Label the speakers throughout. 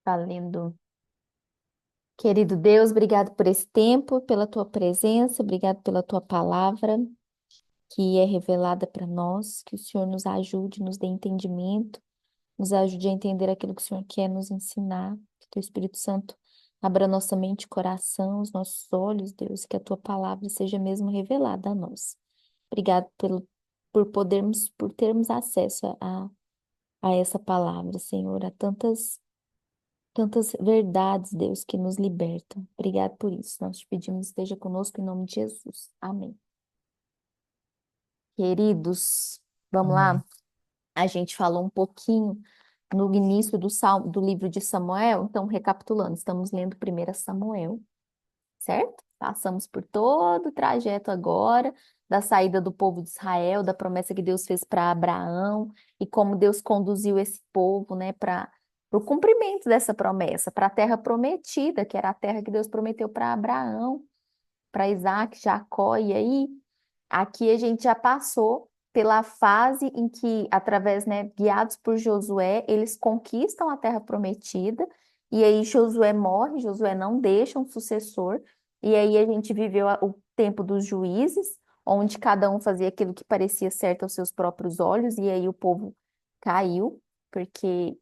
Speaker 1: Valendo. Querido Deus, obrigado por esse tempo, pela tua presença, obrigado pela tua palavra que é revelada para nós, que o Senhor nos ajude, nos dê entendimento, nos ajude a entender aquilo que o Senhor quer nos ensinar, que o teu Espírito Santo abra nossa mente e coração, os nossos olhos, Deus, e que a tua palavra seja mesmo revelada a nós. Obrigado por termos acesso a essa palavra, Senhor, a tantas verdades, Deus, que nos libertam. Obrigado por isso. Nós te pedimos, esteja conosco em nome de Jesus. Amém. Queridos, vamos
Speaker 2: Amém.
Speaker 1: lá. A gente falou um pouquinho no início do livro de Samuel. Então, recapitulando, estamos lendo 1 Samuel, certo? Passamos por todo o trajeto agora da saída do povo de Israel, da promessa que Deus fez para Abraão e como Deus conduziu esse povo, né, para o cumprimento dessa promessa, para a terra prometida, que era a terra que Deus prometeu para Abraão, para Isaac, Jacó. E aí, aqui a gente já passou pela fase em que, através, né, guiados por Josué, eles conquistam a terra prometida, e aí Josué morre, Josué não deixa um sucessor, e aí a gente viveu o tempo dos juízes, onde cada um fazia aquilo que parecia certo aos seus próprios olhos, e aí o povo caiu, porque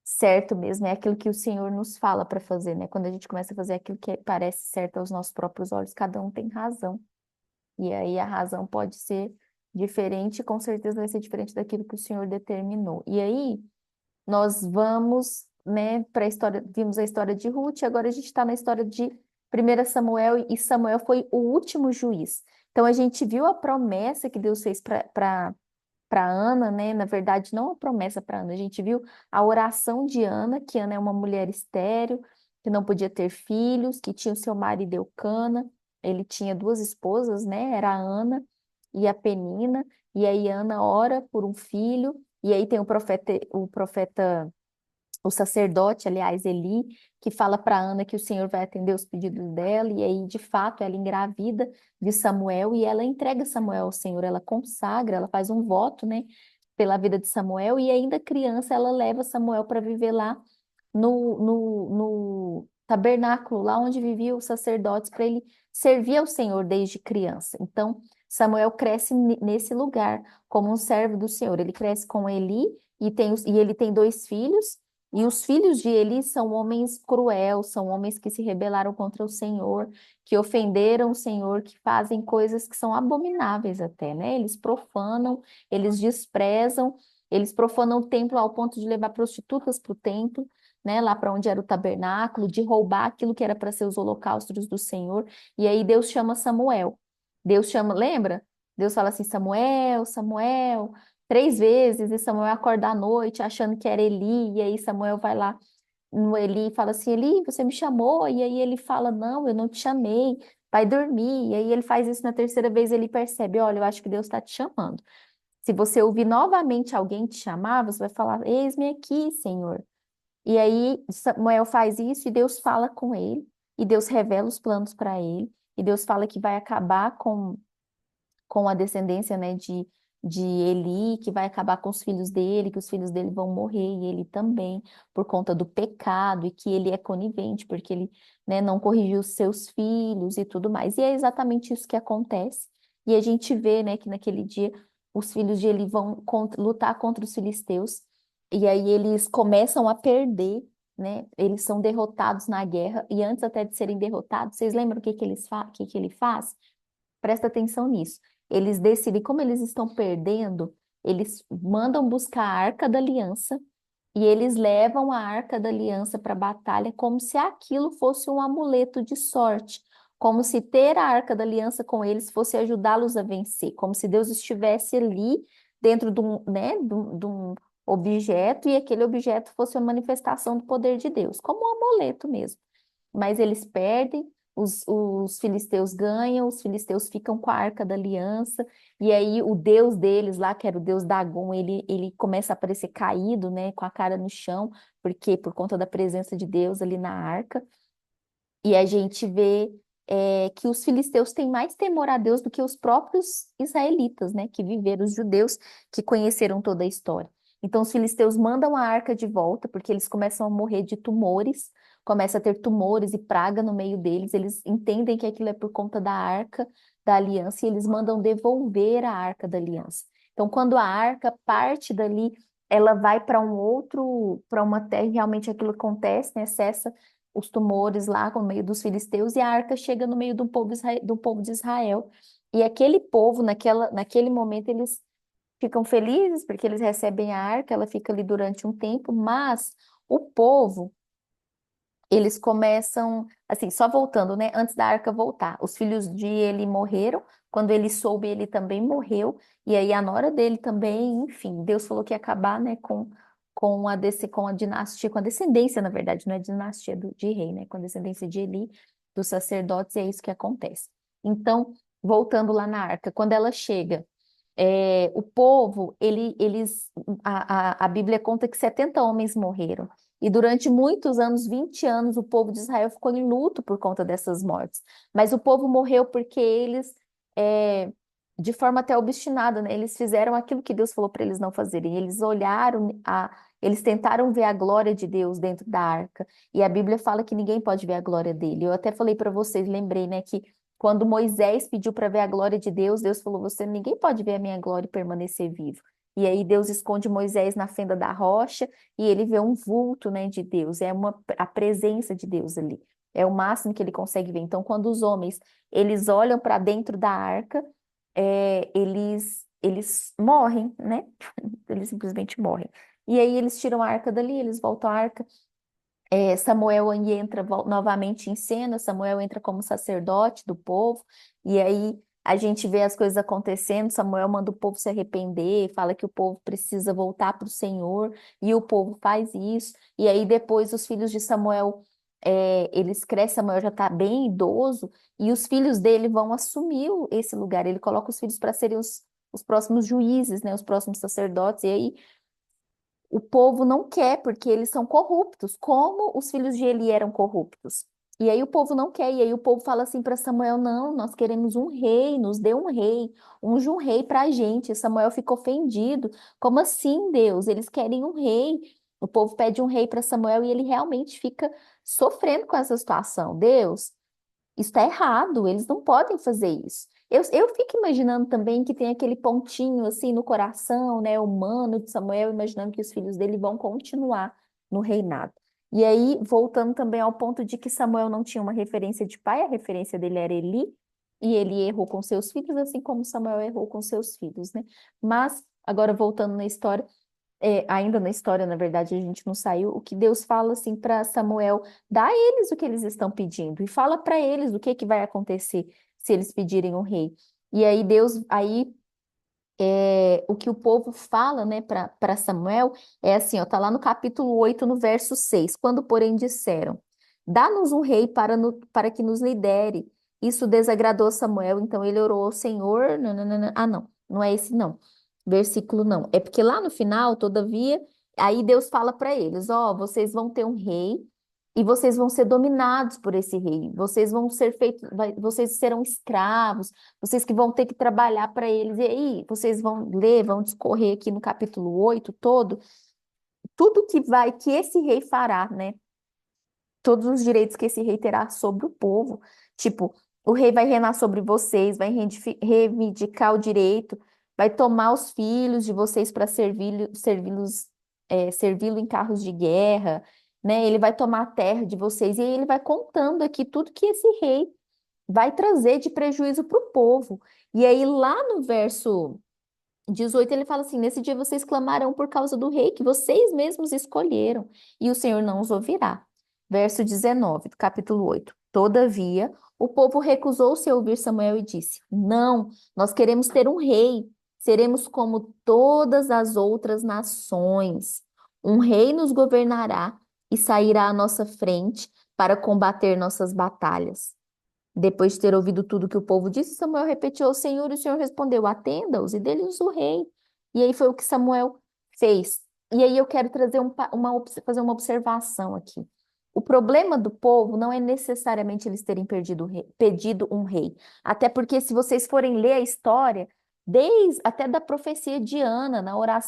Speaker 1: certo mesmo é aquilo que o Senhor nos fala para fazer, né? Quando a gente começa a fazer aquilo que parece certo aos nossos próprios olhos, cada um tem razão. E aí a razão pode ser diferente, com certeza vai ser diferente daquilo que o Senhor determinou. E aí nós vamos, né, para a história, vimos a história de Ruth, e agora a gente está na história de 1 Samuel, e Samuel foi o último juiz. Então a gente viu a promessa que Deus fez para Ana, né? Na verdade, não a promessa para Ana, a gente viu a oração de Ana, que Ana é uma mulher estéril, que não podia ter filhos, que tinha o seu marido Eucana, ele tinha duas esposas, né? Era a Ana e a Penina, e aí Ana ora por um filho, e aí tem o sacerdote, aliás, Eli, que fala para Ana que o Senhor vai atender os pedidos dela, e aí, de fato, ela engravida de Samuel e ela entrega Samuel ao Senhor, ela consagra, ela faz um voto, né, pela vida de Samuel, e ainda criança, ela leva Samuel para viver lá no tabernáculo, lá onde viviam os sacerdotes, para ele servir ao Senhor desde criança. Então, Samuel cresce nesse lugar como um servo do Senhor. Ele cresce com Eli e ele tem dois filhos. E os filhos de Eli são homens cruéis, são homens que se rebelaram contra o Senhor, que ofenderam o Senhor, que fazem coisas que são abomináveis até, né? Eles profanam, eles desprezam, eles profanam o templo ao ponto de levar prostitutas para o templo, né? Lá para onde era o tabernáculo, de roubar aquilo que era para ser os holocaustos do Senhor. E aí Deus chama Samuel. Deus chama, lembra? Deus fala assim: Samuel, Samuel. Três vezes, e Samuel acorda à noite achando que era Eli, e aí Samuel vai lá no Eli e fala assim: Eli, você me chamou? E aí ele fala: Não, eu não te chamei, vai dormir. E aí ele faz isso na terceira vez, ele percebe: Olha, eu acho que Deus está te chamando. Se você ouvir novamente alguém te chamar, você vai falar: Eis-me aqui, Senhor. E aí Samuel faz isso e Deus fala com ele, e Deus revela os planos para ele, e Deus fala que vai acabar com a descendência, né, de Eli, que vai acabar com os filhos dele, que os filhos dele vão morrer, e ele também, por conta do pecado, e que ele é conivente, porque ele, né, não corrigiu os seus filhos e tudo mais. E é exatamente isso que acontece. E a gente vê, né, que naquele dia os filhos de Eli vão lutar contra os filisteus, e aí eles começam a perder, né? Eles são derrotados na guerra, e antes até de serem derrotados, vocês lembram o que que que ele faz? Presta atenção nisso. Eles decidem, como eles estão perdendo, eles mandam buscar a Arca da Aliança e eles levam a Arca da Aliança para a batalha como se aquilo fosse um amuleto de sorte, como se ter a Arca da Aliança com eles fosse ajudá-los a vencer, como se Deus estivesse ali dentro de um objeto e aquele objeto fosse uma manifestação do poder de Deus, como um amuleto mesmo. Mas eles perdem, os filisteus ganham, os filisteus ficam com a Arca da Aliança, e aí o deus deles lá, que era o deus Dagon, ele começa a aparecer caído, né, com a cara no chão, porque por conta da presença de Deus ali na arca, e a gente vê que os filisteus têm mais temor a Deus do que os próprios israelitas, né, que viveram, os judeus que conheceram toda a história. Então os filisteus mandam a arca de volta, porque eles começam a morrer de tumores, começa a ter tumores e praga no meio deles. Eles entendem que aquilo é por conta da arca da aliança e eles mandam devolver a arca da aliança. Então, quando a arca parte dali, ela vai para um outro, para uma terra, e realmente aquilo acontece, né? Cessa os tumores lá no meio dos filisteus e a arca chega no meio do povo de Israel. E aquele povo, naquele momento, eles ficam felizes porque eles recebem a arca, ela fica ali durante um tempo, mas o povo eles começam, assim, só voltando, né? Antes da arca voltar. Os filhos de Eli morreram. Quando ele soube, ele também morreu. E aí a nora dele também, enfim, Deus falou que ia acabar, né, com a dinastia, com a descendência, na verdade, não é dinastia de rei, né? Com a descendência de Eli, dos sacerdotes, e é isso que acontece. Então, voltando lá na arca, quando ela chega, o povo, a Bíblia conta que 70 homens morreram. E durante muitos anos, 20 anos, o povo de Israel ficou em luto por conta dessas mortes. Mas o povo morreu porque eles, é, de forma até obstinada, né? Eles fizeram aquilo que Deus falou para eles não fazerem. Eles tentaram ver a glória de Deus dentro da arca. E a Bíblia fala que ninguém pode ver a glória dele. Eu até falei para vocês, lembrei, né, que quando Moisés pediu para ver a glória de Deus, Deus falou: ninguém pode ver a minha glória e permanecer vivo. E aí Deus esconde Moisés na fenda da rocha e ele vê um vulto, né, de Deus. A presença de Deus ali. É o máximo que ele consegue ver. Então, quando os homens eles olham para dentro da arca, eles morrem, né? Eles simplesmente morrem. E aí eles tiram a arca dali, eles voltam à arca. Samuel aí entra novamente em cena, Samuel entra como sacerdote do povo, e aí a gente vê as coisas acontecendo, Samuel manda o povo se arrepender, fala que o povo precisa voltar para o Senhor, e o povo faz isso, e aí depois os filhos de Samuel, eles crescem, Samuel já está bem idoso, e os filhos dele vão assumir esse lugar, ele coloca os filhos para serem os próximos juízes, né, os próximos sacerdotes, e aí o povo não quer, porque eles são corruptos, como os filhos de Eli eram corruptos. E aí o povo não quer, e aí o povo fala assim para Samuel: não, nós queremos um rei, nos dê um rei, unge um rei para a gente. E Samuel ficou ofendido. Como assim, Deus? Eles querem um rei. O povo pede um rei para Samuel e ele realmente fica sofrendo com essa situação. Deus, isso está errado, eles não podem fazer isso. Eu fico imaginando também que tem aquele pontinho assim no coração, né, humano de Samuel, imaginando que os filhos dele vão continuar no reinado. E aí, voltando também ao ponto de que Samuel não tinha uma referência de pai, a referência dele era Eli, e ele errou com seus filhos, assim como Samuel errou com seus filhos, né? Mas, agora voltando na história, ainda na história, na verdade, a gente não saiu. O que Deus fala assim para Samuel, dá a eles o que eles estão pedindo e fala para eles o que que vai acontecer se eles pedirem um rei. E aí o que o povo fala, né, para Samuel é assim, ó, tá lá no capítulo 8 no verso 6. Quando, porém, disseram: dá-nos um rei para que nos lidere. Isso desagradou Samuel, então ele orou ao Senhor. Nananana. Ah, não, não é esse não. Versículo não. É porque lá no final, todavia, aí Deus fala para eles: ó, vocês vão ter um rei e vocês vão ser dominados por esse rei. Vocês vão ser feitos, vocês serão escravos, vocês que vão ter que trabalhar para eles. E aí, vocês vão ler, vão discorrer aqui no capítulo 8 todo, tudo que esse rei fará, né? Todos os direitos que esse rei terá sobre o povo. Tipo, o rei vai reinar sobre vocês, vai reivindicar o direito, vai tomar os filhos de vocês para servi-lo em carros de guerra, né? Ele vai tomar a terra de vocês e aí ele vai contando aqui tudo que esse rei vai trazer de prejuízo para o povo. E aí, lá no verso 18 ele fala assim: nesse dia vocês clamarão por causa do rei que vocês mesmos escolheram, e o Senhor não os ouvirá. Verso 19 do capítulo 8. Todavia, o povo recusou-se a ouvir Samuel e disse: não, nós queremos ter um rei, seremos como todas as outras nações. Um rei nos governará e sairá à nossa frente para combater nossas batalhas. Depois de ter ouvido tudo que o povo disse, Samuel repetiu ao Senhor, e o Senhor respondeu: atenda-os e dê-lhes o rei. E aí foi o que Samuel fez. E aí eu quero trazer fazer uma observação aqui. O problema do povo não é necessariamente eles terem pedido um rei. Até porque, se vocês forem ler a história, desde até da profecia de Ana,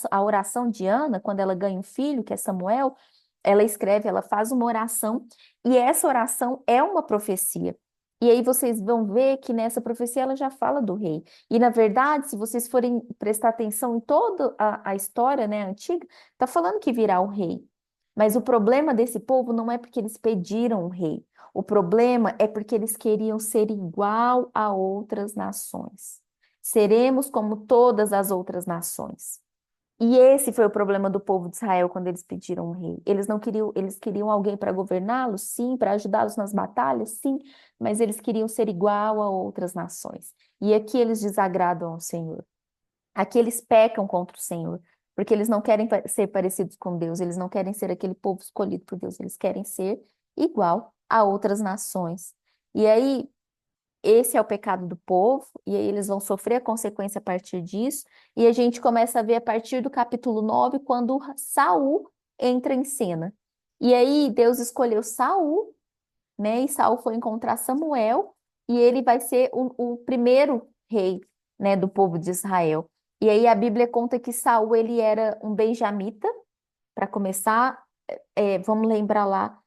Speaker 1: a oração de Ana, quando ela ganha um filho, que é Samuel, ela escreve, ela faz uma oração, e essa oração é uma profecia. E aí vocês vão ver que nessa profecia ela já fala do rei. E na verdade, se vocês forem prestar atenção em toda a história, né, antiga, tá falando que virá o rei. Mas o problema desse povo não é porque eles pediram um rei. O problema é porque eles queriam ser igual a outras nações. Seremos como todas as outras nações. E esse foi o problema do povo de Israel quando eles pediram um rei. Eles não queriam, eles queriam alguém para governá-los, sim, para ajudá-los nas batalhas, sim, mas eles queriam ser igual a outras nações. E aqui eles desagradam ao Senhor. Aqui eles pecam contra o Senhor, porque eles não querem ser parecidos com Deus, eles não querem ser aquele povo escolhido por Deus, eles querem ser igual a outras nações. E aí esse é o pecado do povo, e aí eles vão sofrer a consequência a partir disso. E a gente começa a ver a partir do capítulo 9 quando Saul entra em cena. E aí Deus escolheu Saul, né? E Saul foi encontrar Samuel, e ele vai ser o primeiro rei, né, do povo de Israel. E aí a Bíblia conta que Saul ele era um benjamita, para começar, vamos lembrar lá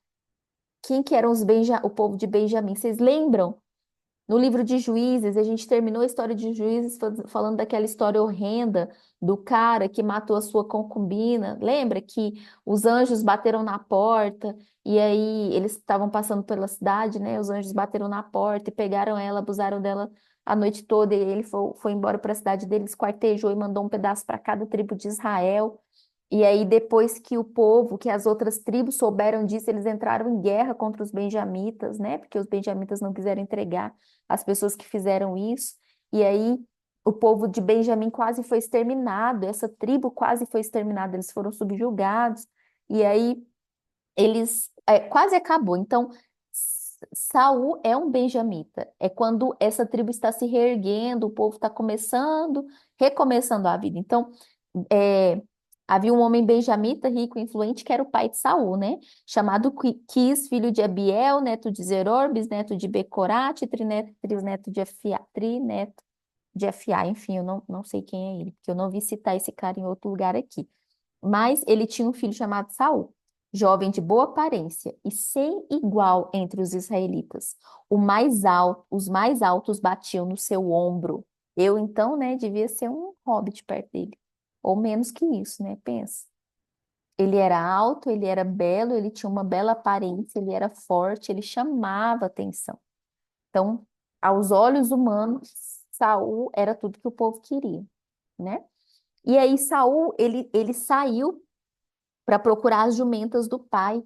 Speaker 1: quem que eram o povo de Benjamim. Vocês lembram? No livro de Juízes, a gente terminou a história de Juízes falando daquela história horrenda do cara que matou a sua concubina. Lembra que os anjos bateram na porta e aí eles estavam passando pela cidade, né? Os anjos bateram na porta e pegaram ela, abusaram dela a noite toda e ele foi embora para a cidade deles, esquartejou e mandou um pedaço para cada tribo de Israel. E aí, depois que o povo, que as outras tribos souberam disso, eles entraram em guerra contra os benjamitas, né? Porque os benjamitas não quiseram entregar as pessoas que fizeram isso. E aí, o povo de Benjamim quase foi exterminado, essa tribo quase foi exterminada, eles foram subjugados. E aí, quase acabou. Então, Saul é um benjamita. É quando essa tribo está se reerguendo, o povo está começando, recomeçando a vida. Então, é, havia um homem benjamita, rico e influente, que era o pai de Saul, né? Chamado Quis, filho de Abiel, neto de Zeror, bisneto de Becorate, trineto de Afiá. Enfim, eu não sei quem é ele, porque eu não vi citar esse cara em outro lugar aqui. Mas ele tinha um filho chamado Saul, jovem de boa aparência e sem igual entre os israelitas. Os mais altos batiam no seu ombro. Eu, então, né, devia ser um hobbit perto dele. Ou menos que isso, né? Pensa. Ele era alto, ele era belo, ele tinha uma bela aparência, ele era forte, ele chamava atenção. Então, aos olhos humanos, Saul era tudo que o povo queria, né? E aí Saul, ele saiu para procurar as jumentas do pai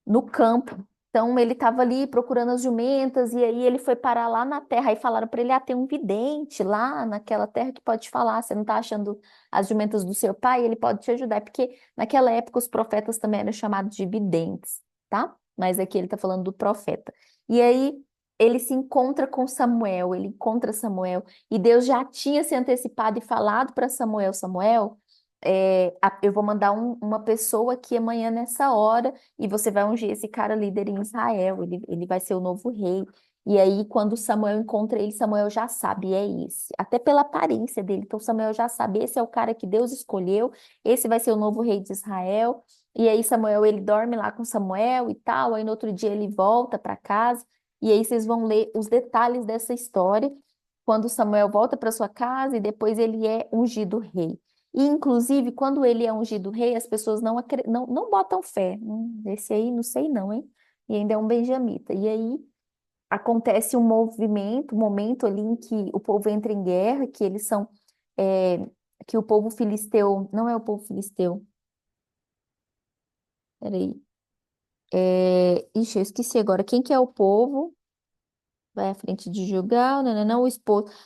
Speaker 1: no campo. Então ele estava ali procurando as jumentas e aí ele foi parar lá na terra. Aí falaram para ele: ah, tem um vidente lá naquela terra que pode te falar. Você não está achando as jumentas do seu pai? Ele pode te ajudar. Porque naquela época os profetas também eram chamados de videntes, tá? Mas aqui ele está falando do profeta. E aí ele se encontra com Samuel, ele encontra Samuel e Deus já tinha se antecipado e falado para Samuel: Samuel, eu vou mandar uma pessoa aqui amanhã nessa hora e você vai ungir esse cara líder em Israel, ele vai ser o novo rei. E aí, quando Samuel encontra ele, Samuel já sabe, é esse. Até pela aparência dele. Então, Samuel já sabe, esse é o cara que Deus escolheu, esse vai ser o novo rei de Israel. E aí, Samuel, ele dorme lá com Samuel e tal. Aí, no outro dia, ele volta para casa. E aí, vocês vão ler os detalhes dessa história, quando Samuel volta para sua casa e depois ele é ungido rei. E, inclusive, quando ele é ungido rei, as pessoas não botam fé. Esse aí, não sei não, hein? E ainda é um benjamita. E aí acontece um momento ali em que o povo entra em guerra, que eles são, é, que o povo filisteu, não é o povo filisteu, peraí. Ixi, eu esqueci agora. Quem que é o povo? Vai à frente de Gilgal, não,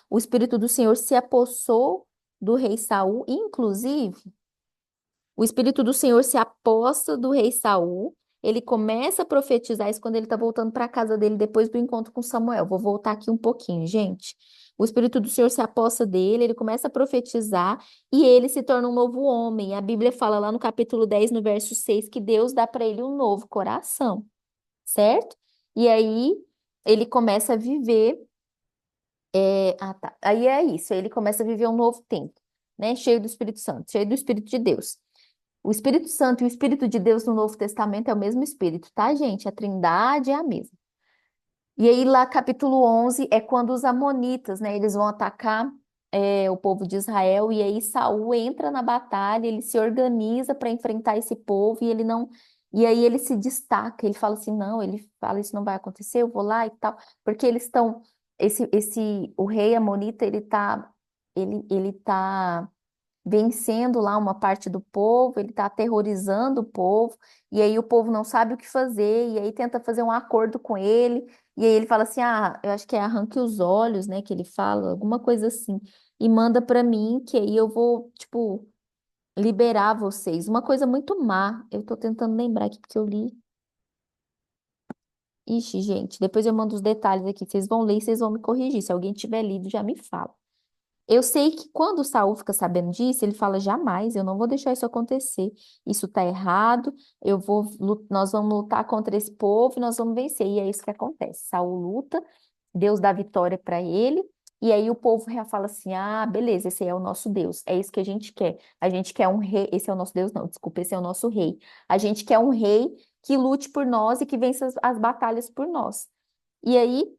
Speaker 1: o Espírito do Senhor se apossou do rei Saul, inclusive. O Espírito do Senhor se aposta do rei Saul. Ele começa a profetizar isso quando ele está voltando para a casa dele depois do encontro com Samuel. Vou voltar aqui um pouquinho, gente. O Espírito do Senhor se aposta dele, ele começa a profetizar e ele se torna um novo homem. A Bíblia fala lá no capítulo 10, no verso 6, que Deus dá para ele um novo coração, certo? E aí ele começa a viver Tá. Aí é isso, aí ele começa a viver um novo tempo, né? Cheio do Espírito Santo, cheio do Espírito de Deus. O Espírito Santo e o Espírito de Deus no Novo Testamento é o mesmo Espírito, tá, gente? A Trindade é a mesma. E aí, lá, capítulo 11 é quando os amonitas, né, eles vão atacar o povo de Israel, e aí Saul entra na batalha, ele se organiza para enfrentar esse povo, e ele não. E aí ele se destaca, ele fala assim: não, ele fala, isso não vai acontecer, eu vou lá e tal, porque eles estão. O rei amonita, ele tá vencendo lá uma parte do povo, ele está aterrorizando o povo, e aí o povo não sabe o que fazer, e aí tenta fazer um acordo com ele, e aí ele fala assim: ah, eu acho que é arranque os olhos, né, que ele fala, alguma coisa assim, e manda para mim, que aí eu vou, tipo, liberar vocês. Uma coisa muito má, eu tô tentando lembrar aqui, porque eu li. Ixi, gente, depois eu mando os detalhes aqui, vocês vão ler e vocês vão me corrigir, se alguém tiver lido, já me fala. Eu sei que quando o Saul fica sabendo disso, ele fala: jamais, eu não vou deixar isso acontecer. Isso está errado. Nós vamos lutar contra esse povo e nós vamos vencer. E é isso que acontece. Saul luta, Deus dá vitória para ele. E aí o povo já fala assim: ah, beleza, esse aí é o nosso Deus. É isso que a gente quer. A gente quer um rei. Esse é o nosso Deus, não, desculpa, esse é o nosso rei. A gente quer um rei que lute por nós e que vença as batalhas por nós. E aí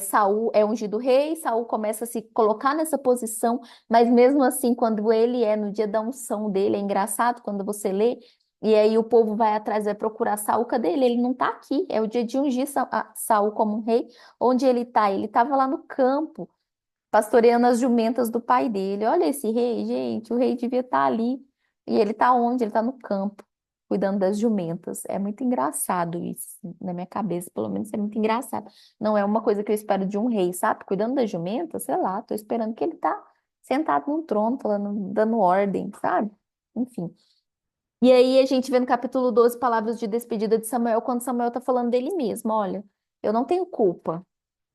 Speaker 1: Saul é ungido rei, Saul começa a se colocar nessa posição, mas mesmo assim, quando ele no dia da unção dele, é engraçado quando você lê, e aí o povo vai atrás, vai procurar Saul, cadê ele? Ele não está aqui, é o dia de ungir Saul como um rei. Onde ele está? Ele estava lá no campo, pastoreando as jumentas do pai dele. Olha esse rei, gente, o rei devia estar ali. E ele está onde? Ele está no campo, cuidando das jumentas. É muito engraçado isso, na minha cabeça, pelo menos é muito engraçado. Não é uma coisa que eu espero de um rei, sabe? Cuidando das jumentas, sei lá, tô esperando que ele tá sentado num trono, falando, dando ordem, sabe? Enfim. E aí a gente vê no capítulo 12 palavras de despedida de Samuel, quando Samuel tá falando dele mesmo, olha, eu não tenho culpa.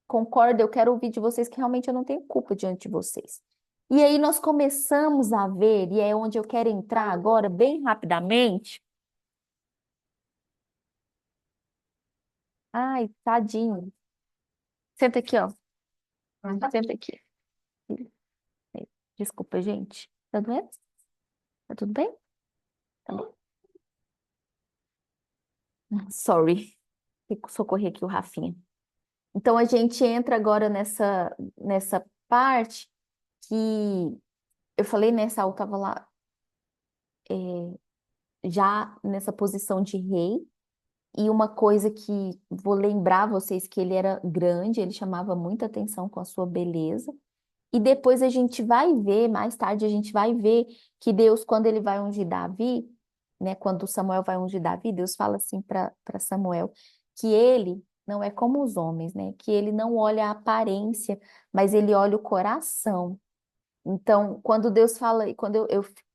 Speaker 1: Concordo, eu quero ouvir de vocês que realmente eu não tenho culpa diante de vocês. E aí nós começamos a ver, e é onde eu quero entrar agora, bem rapidamente. Ai, tadinho. Senta aqui, ó. Senta aqui. Desculpa, gente. Tá doendo? Tá tudo bem? Tá bom. Sorry. Tem que socorrer aqui o Rafinha. Então a gente entra agora nessa parte que eu falei, né? Saul estava lá já nessa posição de rei. E uma coisa que vou lembrar vocês que ele era grande, ele chamava muita atenção com a sua beleza. E depois a gente vai ver, mais tarde a gente vai ver que Deus, quando ele vai ungir Davi, né, quando Samuel vai ungir Davi, Deus fala assim para Samuel que ele não é como os homens, né? Que ele não olha a aparência, mas ele olha o coração. Então, quando Deus fala, quando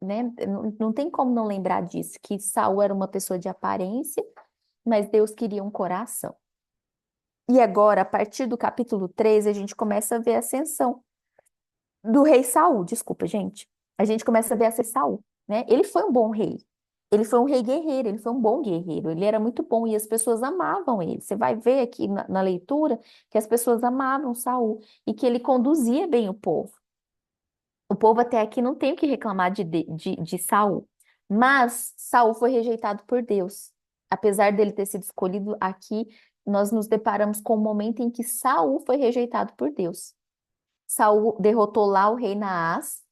Speaker 1: né, não tem como não lembrar disso, que Saul era uma pessoa de aparência, mas Deus queria um coração. E agora, a partir do capítulo 13, a gente começa a ver a ascensão do rei Saul, desculpa, gente. A gente começa a ver essa Saul, né? Ele foi um bom rei. Ele foi um rei guerreiro, ele foi um bom guerreiro, ele era muito bom e as pessoas amavam ele. Você vai ver aqui na leitura que as pessoas amavam Saul e que ele conduzia bem o povo. O povo até aqui não tem o que reclamar de Saul, mas Saul foi rejeitado por Deus. Apesar dele ter sido escolhido aqui, nós nos deparamos com o momento em que Saul foi rejeitado por Deus. Saul derrotou lá o rei Naás.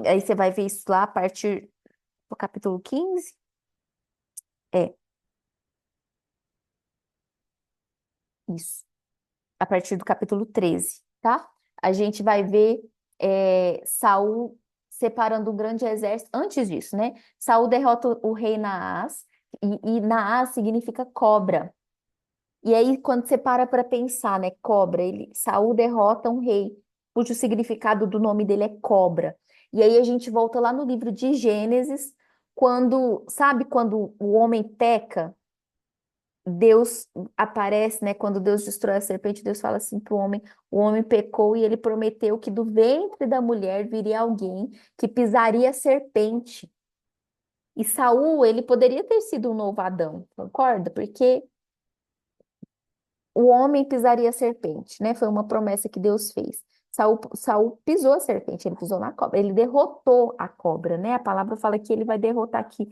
Speaker 1: Aí você vai ver isso lá a partir do capítulo 15. É, isso. A partir do capítulo 13, tá? A gente vai ver Saul separando um grande exército. Antes disso, né? Saul derrota o rei Naás, e Naás significa cobra. E aí, quando você para pensar, né? Cobra, Saul derrota um rei, cujo significado do nome dele é cobra. E aí a gente volta lá no livro de Gênesis, sabe quando o homem peca? Deus aparece, né? Quando Deus destrói a serpente, Deus fala assim para o homem pecou e ele prometeu que do ventre da mulher viria alguém que pisaria a serpente. E Saul, ele poderia ter sido um novo Adão, concorda? Porque o homem pisaria a serpente, né? Foi uma promessa que Deus fez. Saul pisou a serpente, ele pisou na cobra, ele derrotou a cobra, né? A palavra fala que ele vai derrotar aqui,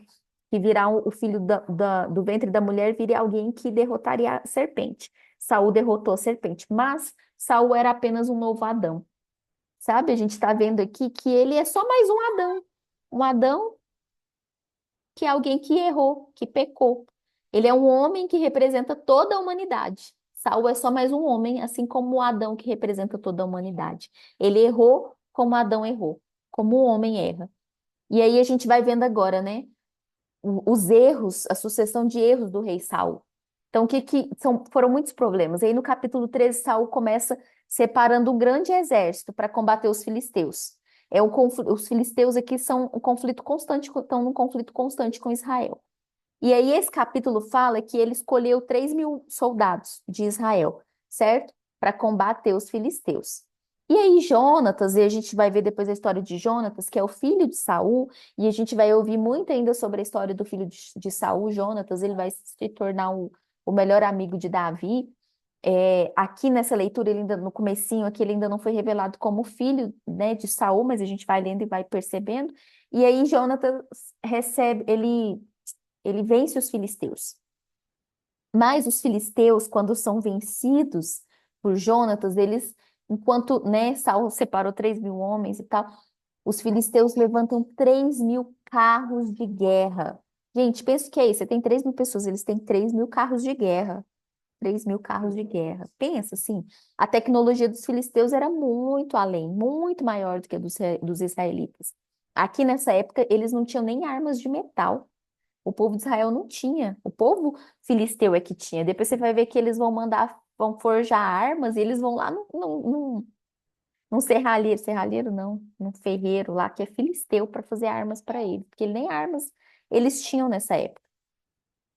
Speaker 1: que virá o filho do ventre da mulher, viria alguém que derrotaria a serpente. Saul derrotou a serpente, mas Saul era apenas um novo Adão, sabe? A gente está vendo aqui que ele é só mais um Adão que é alguém que errou, que pecou. Ele é um homem que representa toda a humanidade. Saul é só mais um homem, assim como o Adão que representa toda a humanidade. Ele errou como Adão errou, como o homem erra. E aí a gente vai vendo agora, né? Os erros, a sucessão de erros do rei Saul. Então, foram muitos problemas. E aí no capítulo 13, Saul começa separando um grande exército para combater os filisteus. Os filisteus aqui são um conflito constante, estão num conflito constante com Israel. E aí esse capítulo fala que ele escolheu 3.000 soldados de Israel, certo? Para combater os filisteus. E aí Jonatas, e a gente vai ver depois a história de Jonatas, que é o filho de Saul, e a gente vai ouvir muito ainda sobre a história do filho de Saul, Jonatas, ele vai se tornar o melhor amigo de Davi. Aqui nessa leitura, ele ainda no comecinho, aqui ele ainda não foi revelado como filho, né, de Saul, mas a gente vai lendo e vai percebendo. E aí Jonatas ele vence os filisteus. Mas os filisteus, quando são vencidos por Jonatas, enquanto, né, Saul separou 3.000 homens e tal, os filisteus levantam 3.000 carros de guerra. Gente, pensa o que é isso? Você tem 3.000 pessoas, eles têm 3.000 carros de guerra. 3.000 carros de guerra. Pensa assim, a tecnologia dos filisteus era muito além, muito maior do que a dos israelitas. Aqui nessa época, eles não tinham nem armas de metal. O povo de Israel não tinha. O povo filisteu é que tinha. Depois você vai ver que eles vão forjar armas e eles vão lá num serralheiro não, num ferreiro lá que é filisteu para fazer armas para eles, porque nem armas eles tinham nessa época.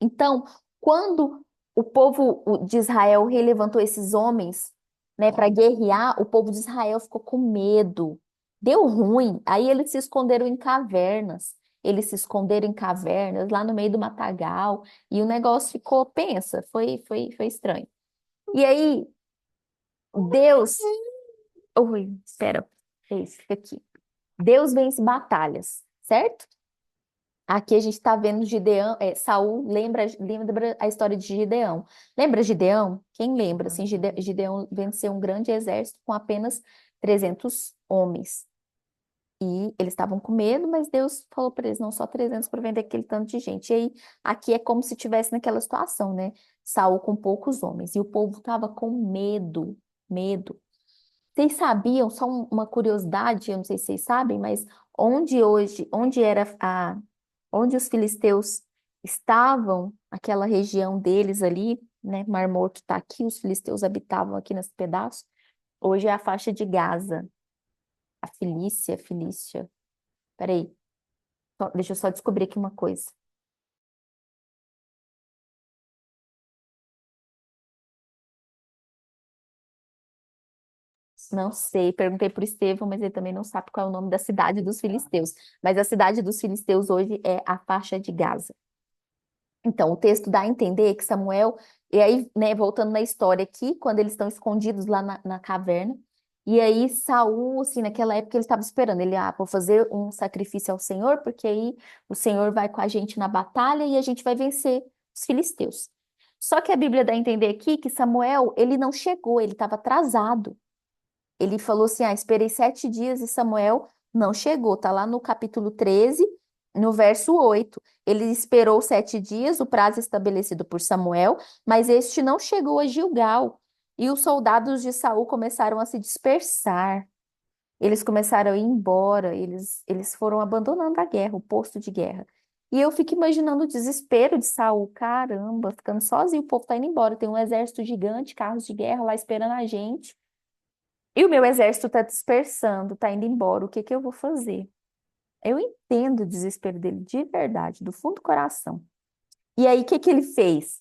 Speaker 1: Então, quando o povo de Israel relevantou esses homens, né, para guerrear, o povo de Israel ficou com medo. Deu ruim. Aí eles se esconderam em cavernas. Eles se esconderam em cavernas, lá no meio do matagal, e o negócio ficou, pensa, foi estranho. E aí, Deus. Oi, espera. É isso, fica aqui. Deus vence batalhas, certo? Aqui a gente está vendo Gideão, Saul lembra a história de Gideão. Lembra Gideão? Quem lembra? Assim, Gideão venceu um grande exército com apenas 300 homens. E eles estavam com medo, mas Deus falou para eles, não só 300 para vender aquele tanto de gente. E aí, aqui é como se tivesse naquela situação, né? Saul com poucos homens. E o povo estava com medo, medo. Vocês sabiam, só uma curiosidade, eu não sei se vocês sabem, mas onde os filisteus estavam, aquela região deles ali, né? Mar Morto está aqui, os filisteus habitavam aqui nesse pedaço. Hoje é a faixa de Gaza, a Filícia. Peraí, deixa eu só descobrir aqui uma coisa. Não sei, perguntei para o Estevão, mas ele também não sabe qual é o nome da cidade dos filisteus. Mas a cidade dos filisteus hoje é a faixa de Gaza. Então, o texto dá a entender que Samuel, e aí, né, voltando na história aqui, quando eles estão escondidos lá na caverna, e aí Saul, assim, naquela época ele estava esperando, vou fazer um sacrifício ao Senhor, porque aí o Senhor vai com a gente na batalha e a gente vai vencer os filisteus. Só que a Bíblia dá a entender aqui que Samuel, ele não chegou, ele estava atrasado. Ele falou assim: esperei 7 dias e Samuel não chegou. Tá lá no capítulo 13, no verso 8. Ele esperou 7 dias, o prazo estabelecido por Samuel, mas este não chegou a Gilgal. E os soldados de Saul começaram a se dispersar. Eles começaram a ir embora, eles foram abandonando a guerra, o posto de guerra. E eu fico imaginando o desespero de Saul. Caramba, ficando sozinho, o povo tá indo embora. Tem um exército gigante, carros de guerra lá esperando a gente. E o meu exército está dispersando, está indo embora. O que que eu vou fazer? Eu entendo o desespero dele de verdade, do fundo do coração. E aí, o que que ele fez?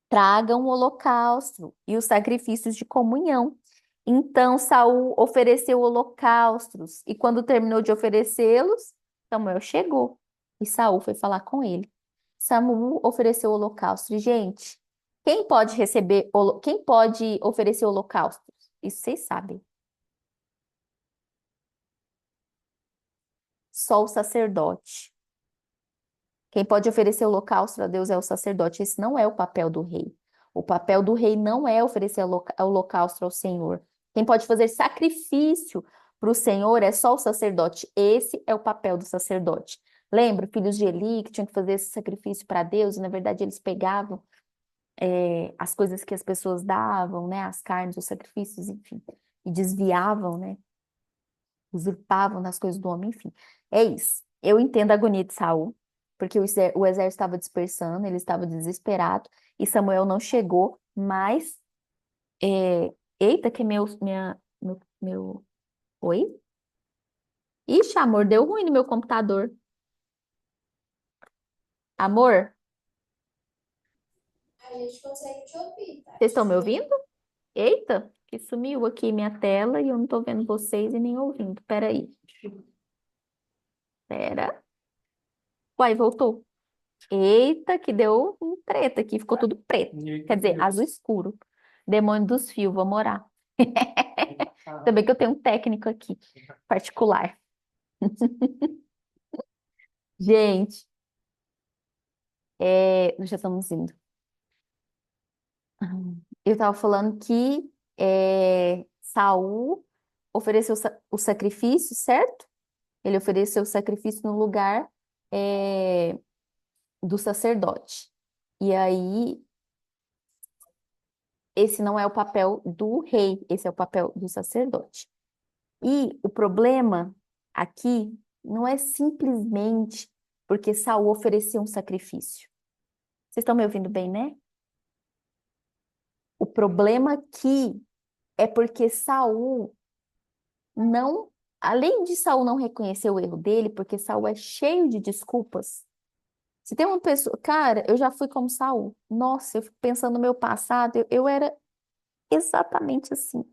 Speaker 1: Tragam o holocausto e os sacrifícios de comunhão. Então, Saul ofereceu holocaustos, e quando terminou de oferecê-los, Samuel chegou. E Saul foi falar com ele. Samuel ofereceu o holocausto. E, gente, Quem pode receber, quem pode oferecer holocaustos? Isso vocês sabem. Só o sacerdote. Quem pode oferecer holocausto a Deus é o sacerdote. Esse não é o papel do rei. O papel do rei não é oferecer holocausto ao Senhor. Quem pode fazer sacrifício para o Senhor é só o sacerdote. Esse é o papel do sacerdote. Lembra, filhos de Eli que tinham que fazer esse sacrifício para Deus, e na verdade eles pegavam as coisas que as pessoas davam, né, as carnes, os sacrifícios, enfim, e desviavam, né, usurpavam das coisas do homem, enfim. É isso. Eu entendo a agonia de Saul, porque o exército estava dispersando, ele estava desesperado, e Samuel não chegou, mas, eita, que oi? Ixi, amor, deu ruim no meu computador. Amor,
Speaker 2: A gente consegue te ouvir,
Speaker 1: vocês
Speaker 2: Tati.
Speaker 1: estão me ouvindo? Eita, que sumiu aqui minha tela e eu não tô vendo vocês e nem ouvindo. Peraí. Pera. Uai, voltou. Eita, que deu um treta aqui, ficou tudo preto. Quer dizer, azul escuro. Demônio dos fios, vou morar. Também que eu tenho um técnico aqui, particular. Gente, já estamos indo. Eu estava falando que Saul ofereceu o sacrifício, certo? Ele ofereceu o sacrifício no lugar é, do sacerdote. E aí, esse não é o papel do rei, esse é o papel do sacerdote. E o problema aqui não é simplesmente porque Saul ofereceu um sacrifício. Vocês estão me ouvindo bem, né? O problema aqui é porque Saul não, além de Saul não reconhecer o erro dele, porque Saul é cheio de desculpas. Se tem uma pessoa, cara, eu já fui como Saul. Nossa, eu fico pensando no meu passado, eu era exatamente assim.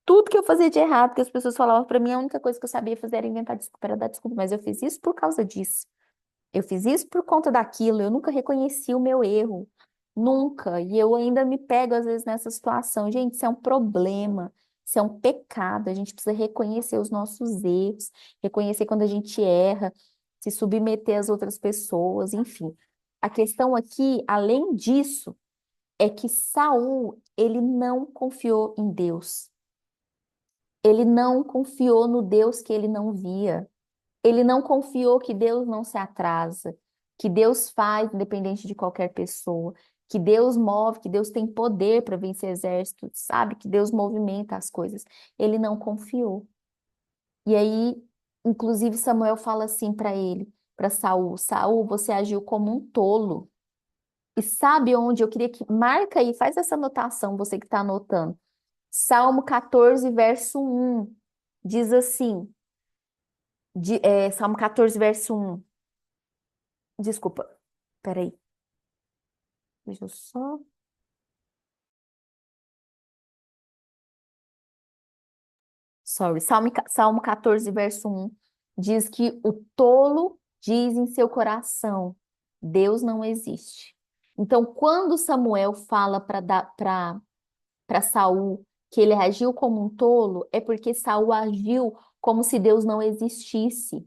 Speaker 1: Tudo que eu fazia de errado, que as pessoas falavam pra mim, a única coisa que eu sabia fazer era inventar desculpa, era dar desculpa, mas eu fiz isso por causa disso. Eu fiz isso por conta daquilo, eu nunca reconheci o meu erro. Nunca. E eu ainda me pego, às vezes, nessa situação. Gente, isso é um problema, isso é um pecado. A gente precisa reconhecer os nossos erros, reconhecer quando a gente erra, se submeter às outras pessoas, enfim. A questão aqui, além disso, é que Saul, ele não confiou em Deus. Ele não confiou no Deus que ele não via. Ele não confiou que Deus não se atrasa, que Deus faz independente de qualquer pessoa, que Deus move, que Deus tem poder para vencer exércitos, sabe? Que Deus movimenta as coisas. Ele não confiou. E aí, inclusive, Samuel fala assim para ele, para Saul: Saul, você agiu como um tolo. E sabe onde eu queria que. Marca aí, faz essa anotação, você que está anotando. Salmo 14, verso 1. Diz assim: Salmo 14, verso 1. Desculpa, peraí, deixa eu só. Sorry, Salmo 14, verso 1 diz que o tolo diz em seu coração: Deus não existe. Então, quando Samuel fala para Saul que ele agiu como um tolo, é porque Saul agiu como se Deus não existisse.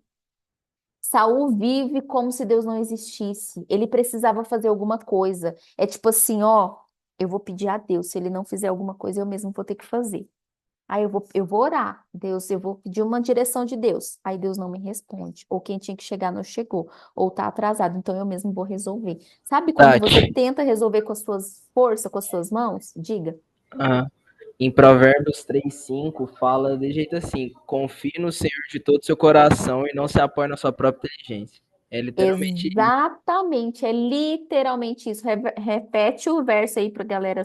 Speaker 1: Saul vive como se Deus não existisse. Ele precisava fazer alguma coisa. É tipo assim, ó, eu vou pedir a Deus. Se ele não fizer alguma coisa, eu mesmo vou ter que fazer. Aí eu vou orar. Deus, eu vou pedir uma direção de Deus. Aí Deus não me responde. Ou quem tinha que chegar não chegou. Ou tá atrasado. Então eu mesmo vou resolver. Sabe quando você
Speaker 3: Tati,
Speaker 1: tenta resolver com as suas forças, com as suas mãos? Diga.
Speaker 3: ah, em Provérbios 3:5 fala de jeito assim: confie no Senhor de todo o seu coração e não se apoie na sua própria inteligência. É literalmente isso.
Speaker 1: Exatamente. É literalmente isso. Repete o verso aí pra galera.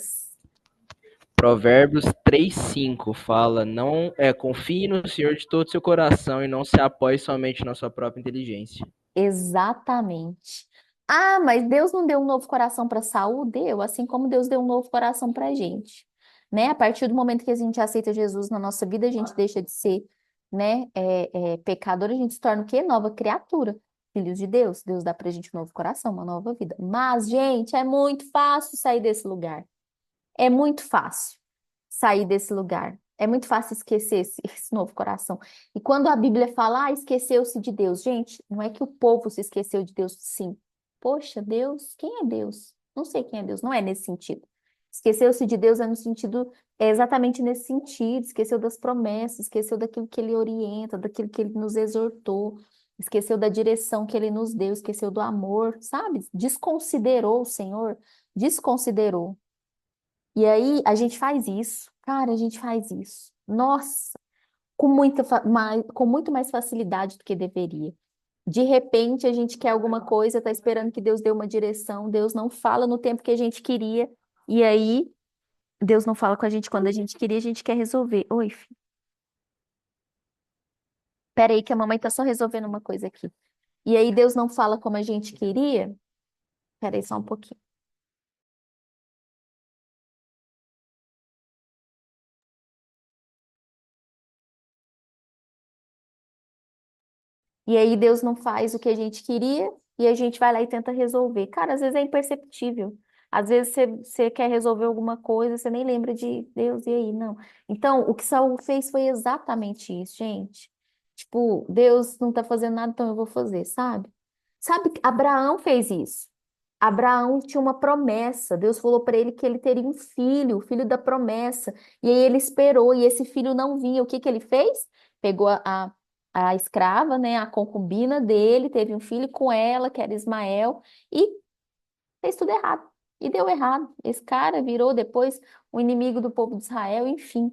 Speaker 3: Provérbios 3:5 fala: não confie no Senhor de todo o seu coração e não se apoie somente na sua própria inteligência.
Speaker 1: Exatamente. Ah, mas Deus não deu um novo coração para Saul? Deu, assim como Deus deu um novo coração para a gente, né? A partir do momento que a gente aceita Jesus na nossa vida, a gente deixa de ser, né, pecador, a gente se torna o quê? Nova criatura. filhos de Deus. Deus dá pra gente um novo coração, uma nova vida. Mas, gente, é muito fácil sair desse lugar. É muito fácil sair desse lugar. É muito fácil esquecer esse novo coração. E quando a Bíblia fala, esqueceu-se de Deus, gente, não é que o povo se esqueceu de Deus, sim. Poxa, Deus, quem é Deus? Não sei quem é Deus, não é nesse sentido. Esqueceu-se de Deus é no sentido, é exatamente nesse sentido, esqueceu das promessas, esqueceu daquilo que ele orienta, daquilo que ele nos exortou, esqueceu da direção que ele nos deu, esqueceu do amor, sabe? Desconsiderou o Senhor, desconsiderou. E aí a gente faz isso, cara, a gente faz isso. Nossa, com muito mais facilidade do que deveria. De repente a gente quer alguma coisa, tá esperando que Deus dê uma direção, Deus não fala no tempo que a gente queria, e aí Deus não fala com a gente quando a gente queria, a gente quer resolver. Oi, filho. Pera aí que a mamãe tá só resolvendo uma coisa aqui. E aí Deus não fala como a gente queria. Pera aí só um pouquinho. E aí Deus não faz o que a gente queria e a gente vai lá e tenta resolver. Cara, às vezes é imperceptível. Às vezes você quer resolver alguma coisa, você nem lembra de Deus, e aí? Não. Então, o que Saul fez foi exatamente isso, gente. Tipo, Deus não tá fazendo nada, então eu vou fazer, sabe? Sabe, Abraão fez isso. Abraão tinha uma promessa. Deus falou para ele que ele teria um filho, o filho da promessa. E aí ele esperou e esse filho não vinha. O que que ele fez? Pegou a escrava, né, a concubina dele, teve um filho com ela, que era Ismael, e fez tudo errado. E deu errado. Esse cara virou depois o inimigo do povo de Israel, enfim.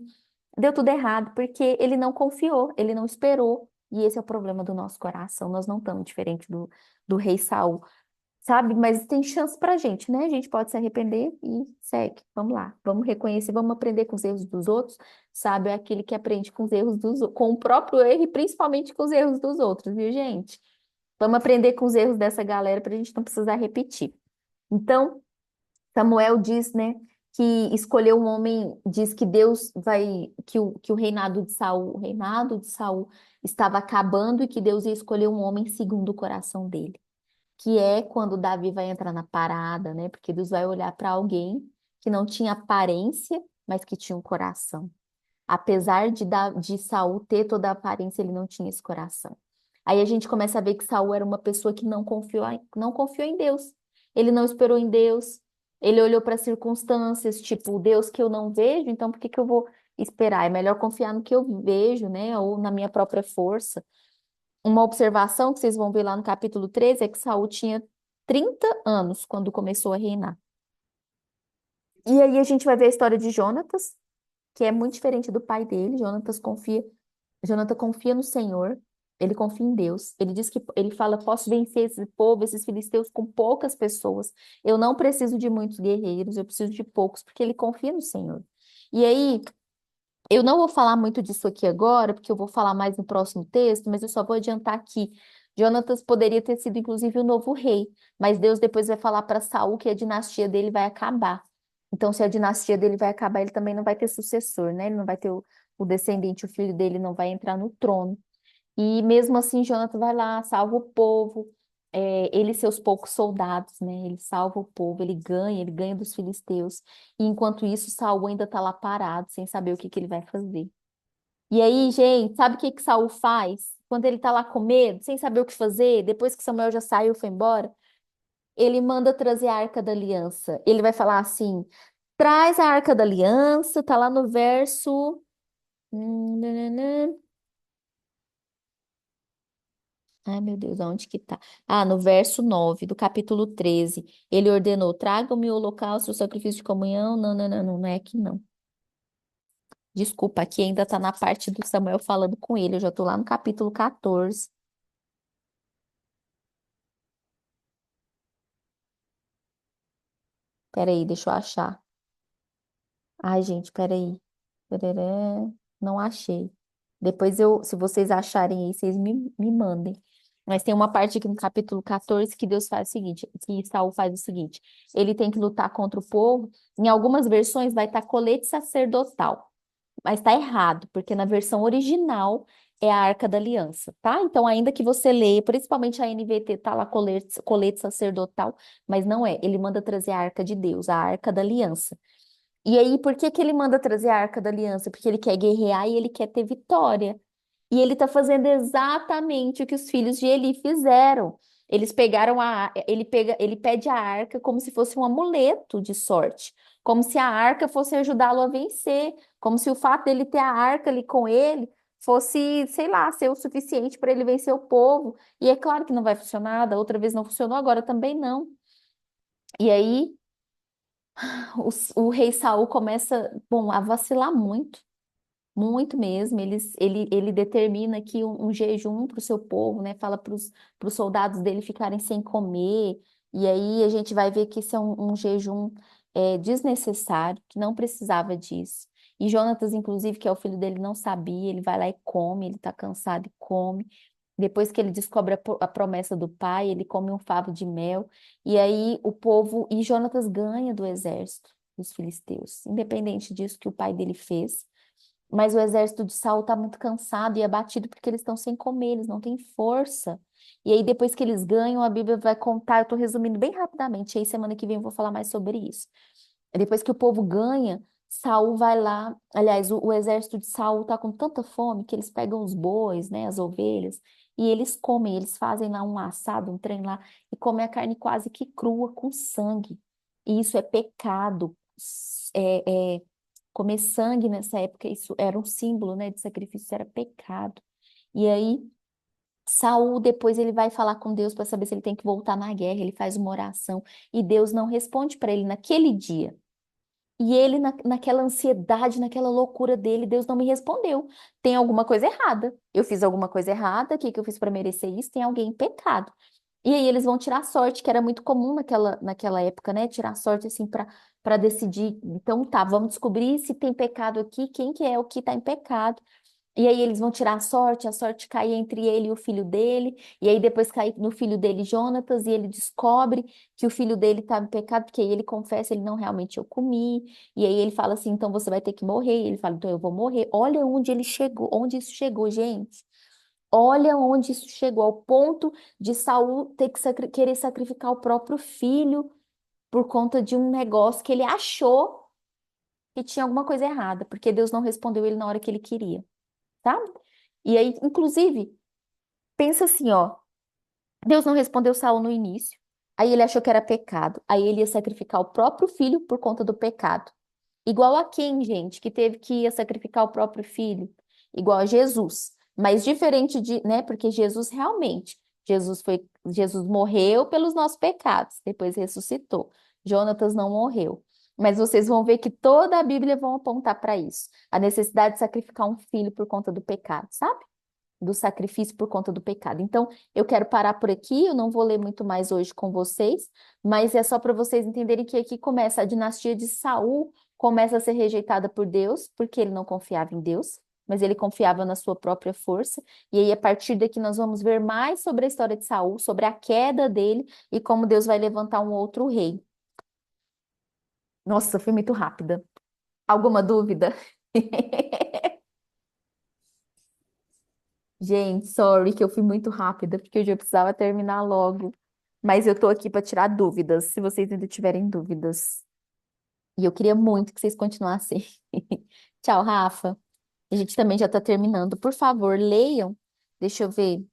Speaker 1: Deu tudo errado, porque ele não confiou, ele não esperou. E esse é o problema do nosso coração. Nós não estamos diferente do rei Saul, sabe? Mas tem chance pra gente, né? A gente pode se arrepender e segue. Vamos lá, vamos reconhecer, vamos aprender com os erros dos outros. Sabe, é aquele que aprende com os erros com o próprio erro e principalmente com os erros dos outros, viu, gente? Vamos aprender com os erros dessa galera para a gente não precisar repetir. Então, Samuel diz, né, que escolheu um homem, diz que Deus vai, que o reinado de Saul estava acabando e que Deus ia escolher um homem segundo o coração dele, que é quando Davi vai entrar na parada, né? Porque Deus vai olhar para alguém que não tinha aparência, mas que tinha um coração. Apesar de Saul ter toda a aparência, ele não tinha esse coração. Aí a gente começa a ver que Saul era uma pessoa que não confiou em Deus. Ele não esperou em Deus. Ele olhou para as circunstâncias, tipo, Deus que eu não vejo, então por que que eu vou esperar? É melhor confiar no que eu vejo, né? Ou na minha própria força. Uma observação que vocês vão ver lá no capítulo 13 é que Saul tinha 30 anos quando começou a reinar. E aí a gente vai ver a história de Jonatas, que é muito diferente do pai dele. Jonathan confia no Senhor, ele confia em Deus. Ele diz que ele fala: posso vencer esse povo, esses filisteus com poucas pessoas. Eu não preciso de muitos guerreiros, eu preciso de poucos, porque ele confia no Senhor. E aí, eu não vou falar muito disso aqui agora, porque eu vou falar mais no próximo texto, mas eu só vou adiantar aqui. Jonatas poderia ter sido, inclusive, o novo rei, mas Deus depois vai falar para Saul que a dinastia dele vai acabar. Então, se a dinastia dele vai acabar, ele também não vai ter sucessor, né? Ele não vai ter o descendente, o filho dele não vai entrar no trono. E mesmo assim, Jonathan vai lá, salva o povo, ele e seus poucos soldados, né? Ele salva o povo, ele ganha dos filisteus. E enquanto isso, Saul ainda está lá parado, sem saber o que que ele vai fazer. E aí, gente, sabe o que que Saul faz? Quando ele está lá com medo, sem saber o que fazer, depois que Samuel já saiu, foi embora, ele manda trazer a Arca da Aliança. Ele vai falar assim: traz a Arca da Aliança, tá lá no verso. Nananã. Ai, meu Deus, aonde que tá? Ah, no verso 9 do capítulo 13, ele ordenou: tragam-me o holocausto, o sacrifício de comunhão. Não, não, não, não, não é aqui não. Desculpa, aqui ainda tá na parte do Samuel falando com ele. Eu já tô lá no capítulo 14. Peraí, deixa eu achar. Ai, gente, peraí. Pereré, não achei. Depois se vocês acharem aí, vocês me mandem. Mas tem uma parte aqui no capítulo 14 que Deus faz o seguinte, que Saul faz o seguinte, ele tem que lutar contra o povo. Em algumas versões vai estar colete sacerdotal, mas está errado, porque na versão original é a Arca da Aliança, tá? Então, ainda que você leia, principalmente a NVT, tá lá colete sacerdotal, mas não é. Ele manda trazer a Arca de Deus, a Arca da Aliança. E aí, por que que ele manda trazer a Arca da Aliança? Porque ele quer guerrear e ele quer ter vitória. E ele está fazendo exatamente o que os filhos de Eli fizeram. Eles pegaram ele pede a arca como se fosse um amuleto de sorte, como se a arca fosse ajudá-lo a vencer, como se o fato dele ter a arca ali com ele fosse, sei lá, ser o suficiente para ele vencer o povo. E é claro que não vai funcionar, da outra vez não funcionou, agora também não. E aí o rei Saul começa, bom, a vacilar muito. Muito mesmo. Ele determina aqui um jejum para o seu povo, né? Fala para os soldados dele ficarem sem comer. E aí a gente vai ver que isso é um jejum desnecessário, que não precisava disso. E Jonatas, inclusive, que é o filho dele, não sabia. Ele vai lá e come, ele está cansado e come. Depois que ele descobre a promessa do pai, ele come um favo de mel. E aí o povo. E Jonatas ganha do exército dos filisteus, independente disso que o pai dele fez. Mas o exército de Saul está muito cansado e abatido porque eles estão sem comer, eles não têm força. E aí, depois que eles ganham, a Bíblia vai contar, eu estou resumindo bem rapidamente, aí semana que vem eu vou falar mais sobre isso. Depois que o povo ganha, Saul vai lá. Aliás, o exército de Saul está com tanta fome que eles pegam os bois, né, as ovelhas, e eles comem, eles fazem lá um assado, um trem lá, e comem a carne quase que crua, com sangue. E isso é pecado. É, é, Comer sangue nessa época, isso era um símbolo, né, de sacrifício, isso era pecado. E aí, Saul, depois ele vai falar com Deus para saber se ele tem que voltar na guerra, ele faz uma oração, e Deus não responde para ele naquele dia. E ele, naquela ansiedade, naquela loucura dele, Deus não me respondeu. Tem alguma coisa errada. Eu fiz alguma coisa errada, o que que eu fiz para merecer isso? Tem alguém em pecado. E aí eles vão tirar sorte, que era muito comum naquela época, né? Tirar sorte assim para decidir. Então tá, vamos descobrir se tem pecado aqui, quem que é o que está em pecado. E aí eles vão tirar a sorte cai entre ele e o filho dele, e aí depois cai no filho dele, Jonatas, e ele descobre que o filho dele estava em pecado, porque aí ele confessa, ele não, realmente eu comi, e aí ele fala assim, então você vai ter que morrer, e ele fala, então eu vou morrer. Olha onde ele chegou, onde isso chegou, gente. Olha onde isso chegou, ao ponto de Saul ter que querer sacrificar o próprio filho por conta de um negócio que ele achou que tinha alguma coisa errada, porque Deus não respondeu ele na hora que ele queria, tá? E aí, inclusive, pensa assim, ó, Deus não respondeu Saul no início, aí ele achou que era pecado, aí ele ia sacrificar o próprio filho por conta do pecado. Igual a quem, gente, que teve que ia sacrificar o próprio filho? Igual a Jesus. Mas diferente de, né? Porque Jesus realmente, Jesus morreu pelos nossos pecados, depois ressuscitou. Jonatas não morreu. Mas vocês vão ver que toda a Bíblia vão apontar para isso. A necessidade de sacrificar um filho por conta do pecado, sabe? Do sacrifício por conta do pecado. Então, eu quero parar por aqui, eu não vou ler muito mais hoje com vocês, mas é só para vocês entenderem que aqui começa a dinastia de Saul, começa a ser rejeitada por Deus, porque ele não confiava em Deus, mas ele confiava na sua própria força. E aí, a partir daqui, nós vamos ver mais sobre a história de Saul, sobre a queda dele e como Deus vai levantar um outro rei. Nossa, foi muito rápida. Alguma dúvida? Gente, sorry que eu fui muito rápida, porque eu já precisava terminar logo. Mas eu tô aqui para tirar dúvidas, se vocês ainda tiverem dúvidas. E eu queria muito que vocês continuassem. Tchau, Rafa. A gente também já está terminando. Por favor, leiam. Deixa eu ver.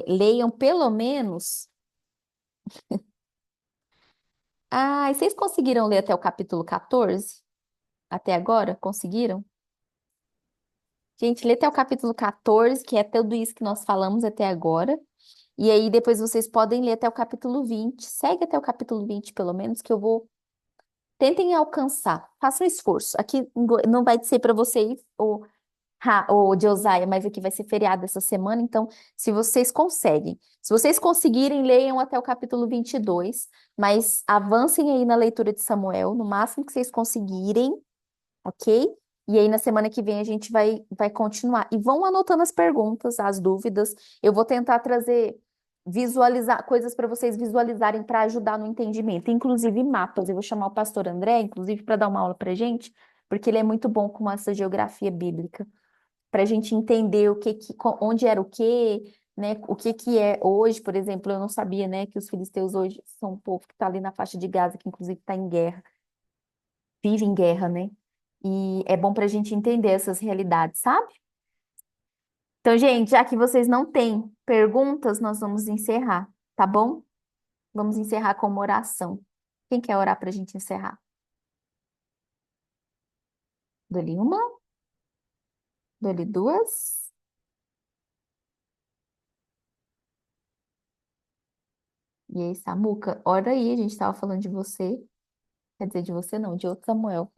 Speaker 1: Leiam pelo menos. Ah, e vocês conseguiram ler até o capítulo 14? Até agora? Conseguiram? Gente, lê até o capítulo 14, que é tudo isso que nós falamos até agora. E aí depois vocês podem ler até o capítulo 20. Segue até o capítulo 20, pelo menos, que eu vou. Tentem alcançar. Façam um esforço. Aqui não vai ser para vocês o Josiah, mas aqui vai ser feriado essa semana, então, se vocês conseguem. Se vocês conseguirem, leiam até o capítulo 22, mas avancem aí na leitura de Samuel, no máximo que vocês conseguirem, ok? E aí, na semana que vem, a gente vai continuar. E vão anotando as perguntas, as dúvidas. Eu vou tentar trazer, visualizar coisas para vocês visualizarem para ajudar no entendimento, inclusive mapas. Eu vou chamar o pastor André, inclusive, para dar uma aula para gente, porque ele é muito bom com essa geografia bíblica, para a gente entender onde era o quê, né? O que que é hoje, por exemplo, eu não sabia, né, que os filisteus hoje são um povo que está ali na faixa de Gaza, que inclusive está em guerra, vive em guerra, né? E é bom para a gente entender essas realidades, sabe? Então, gente, já que vocês não têm perguntas, nós vamos encerrar, tá bom? Vamos encerrar com uma oração. Quem quer orar para a gente encerrar? Dou-lhe uma, dou-lhe duas. E aí, Samuca, ora aí, a gente estava falando de você. Quer dizer, de você não, de outro Samuel.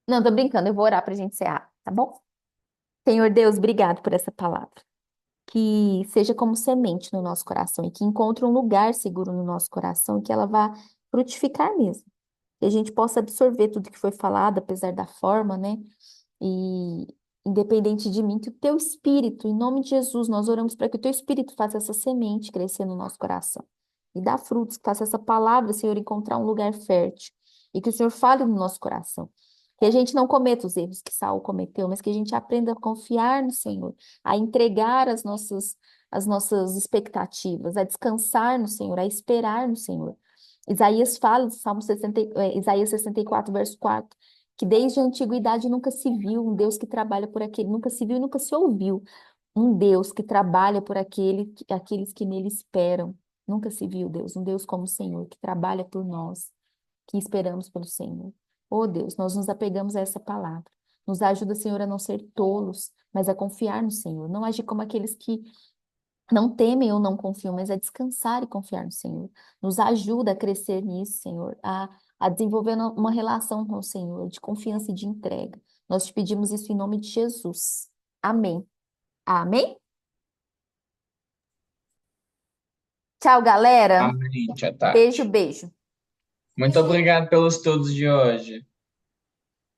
Speaker 1: Não, tô brincando, eu vou orar para a gente encerrar, tá bom? Senhor Deus, obrigado por essa palavra. Que seja como semente no nosso coração e que encontre um lugar seguro no nosso coração e que ela vá frutificar mesmo. Que a gente possa absorver tudo que foi falado, apesar da forma, né? E independente de mim, que o teu espírito, em nome de Jesus, nós oramos para que o teu espírito faça essa semente crescer no nosso coração e dá frutos, que faça essa palavra, Senhor, encontrar um lugar fértil e que o Senhor fale no nosso coração. Que a gente não cometa os erros que Saul cometeu, mas que a gente aprenda a confiar no Senhor, a entregar as nossas expectativas, a descansar no Senhor, a esperar no Senhor. Isaías fala, Salmo 60, Isaías 64, verso 4, que desde a antiguidade nunca se viu um Deus que trabalha por aquele, nunca se viu e nunca se ouviu um Deus que trabalha por aqueles que nele esperam. Nunca se viu, Deus, um Deus como o Senhor, que trabalha por nós, que esperamos pelo Senhor. Oh, Deus, nós nos apegamos a essa palavra. Nos ajuda, Senhor, a não ser tolos, mas a confiar no Senhor. Não agir como aqueles que não temem ou não confiam, mas a descansar e confiar no Senhor. Nos ajuda a crescer nisso, Senhor, a desenvolver uma relação com o Senhor, de confiança e de entrega. Nós te pedimos isso em nome de Jesus. Amém. Amém? Tchau, galera.
Speaker 2: Amém, tia
Speaker 1: Beijo,
Speaker 2: Tati.
Speaker 1: beijo.
Speaker 2: Muito obrigado pelos estudos de hoje.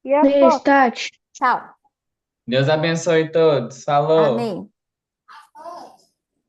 Speaker 1: E a
Speaker 4: Beijo,
Speaker 1: foto?
Speaker 4: Tati.
Speaker 1: Tchau.
Speaker 2: Deus abençoe todos. Falou!
Speaker 1: Amém.